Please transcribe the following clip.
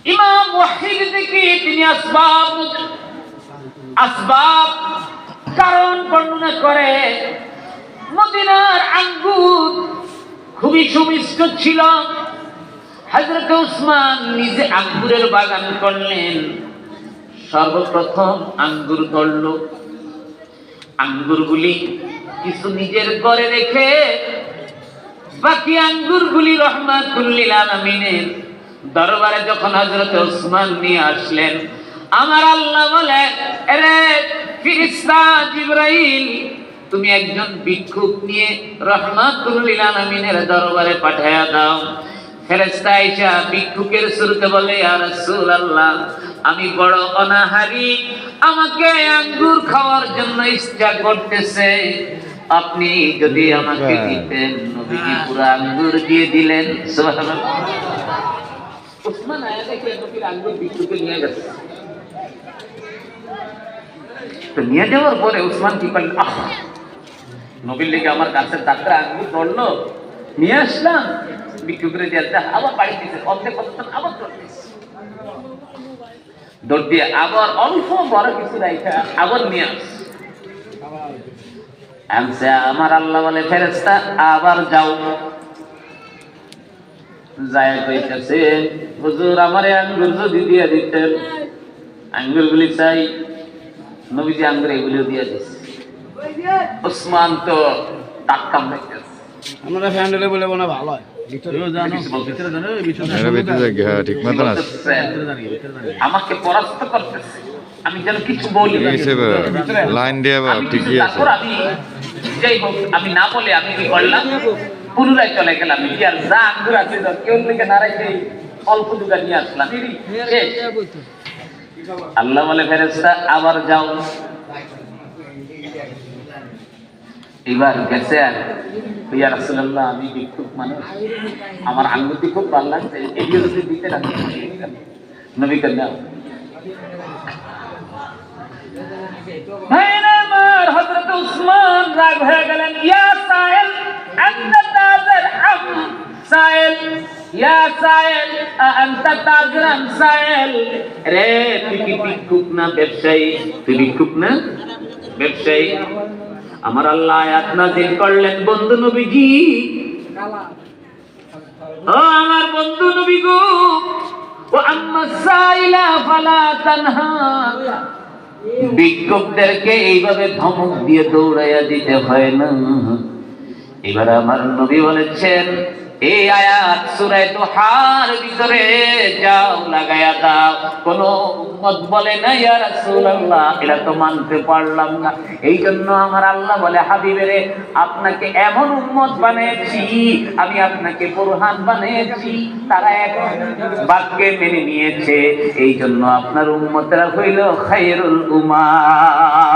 ইমাম ওয়াহিদ থেকে তিনি আসবাব কারণ বর্ণনা করে। মদিনার আঙ্গুর খুবই সুমিষ্ট ছিল। হযরত উসমান নিজে আঙ্গুরের বাগান করলেন। সর্বপ্রথম আঙ্গুর ধরল, আঙ্গুরগুলি কিছু নিজের ঘরে রেখে বাকি আঙ্গুরগুলি রাহমাতুল লিল আলামিনের দরবারে যখন হযরত উসমান নিয়ে আসলেন, আমার আল্লাহ বলে, আরে ফেরেশতা জিবরাইল, তুমি একজন ভিক্ষুক নিয়ে রাহমাতুল লিল আলামিনের দরবারে পাঠায়া দাও। ফেরেশতা আয়েশা ভিক্ষুকের সুরতে বলে, ইয়া রাসূলুল্লাহ, আমি বড় অনাহারী, আমাকে আঙ্গুর খাওয়ার জন্য ইচ্ছা করতেছে, আপনি যদি আমাকে দিতেন। নবীজি পুরো আঙ্গুর দিয়ে দিলেন। সুবহানাল্লাহ। উসমান আয়া দেখে নবীর আঙ্গুর ভিক্ষুকে নিয়ে গেছে। তো নিয়ে যাওয়ার পরে উসমান কি করলেন, নবীর লেগে আমার কাছে ডাক্তার আঙ্গুর ধরলো, নিয়ে আসলাম, ভিক্ষুকের দিয়ে আবার বাড়ি দিয়েছে, অর্ধেক কথা আবার দৌড় দিয়ে আবার অল্প বড় কিছু রাইখা আবার নিয়ে আসছে। আমার আল্লাহ বলে, ফেরেশতা আবার যাও। যায় কইতেছে, হুজুর আমার আঙ্গুর যদি দিয়ে দিতেন, আঙ্গুরগুলি চাই। নবীজি আঙ্গুর এগুলো দিয়ে দিচ্ছে। ওসমান তো টাক্কাম দেখতেছে, আমরা ফ্যান্ডেলে বলে মনে ভালো হয়। আমাকে পরাস্ত করতেছে, আমি যেন কিছু বলি লাইন দিয়ে ঠিকই আছে। আমি যাই হোক, আমি না বলে আমি কি করলাম, পুনরায় চলে গেলাম। আর যা আঙ্গুর আছে কেউ লিখে নাড়াইতে অল্প দুগা নিয়ে আসলাম। আল্লাহ বলে, ফেরেশতা আবার যাও। এবার গেছে, আর ইয়া রাসূলুল্লাহ, আমি ভিক্ষুক মানুষ, আমার আঙ্গুরটি খুব ভালো লাগছে, এগুলো যদি দিতে রাখি। নবী কন্যা আমার হযরত উসমান রাগ হয়ে গেলেন। ইয়া সাইল আনতা তাজর আম সাইল, ইয়া সাইল আনতা তাজর আম সাইল, রে তুই কি ভিক্ষুক না ব্যবসায়ী? তুই ভিক্ষুক না ব্যবসায়ী? আমার আল্লাহ আয়াত নাযিল করলেন, বন্ধু নবীজি, ও আমার বন্ধু নবী গো, ও আম্মা সাইলা ফালা তানহা, ভিক্ষুকদেরকে এইভাবে ধমক দিয়ে দৌড়াইয়া দিতে হয় না। এবার আমার নবী বলেছেন, এই আয়াত সূরা দুহার ভিতরে যাও লাগায়া দাও। কোন উম্মত বলে না, ইয়া রাসূলুল্লাহ, এটা তো মানতে পারলাম না। এই জন্য আমার আল্লাহ বলে, হাবিবেরে, আপনাকে এমন উম্মত বানিয়েছি, আমি আপনাকে বুরহান বানিয়েছি, তারা এক বাক্যে মেনে নিয়েছে। এই জন্য আপনার উম্মতরা হইল খায়রুল উম্মাহ।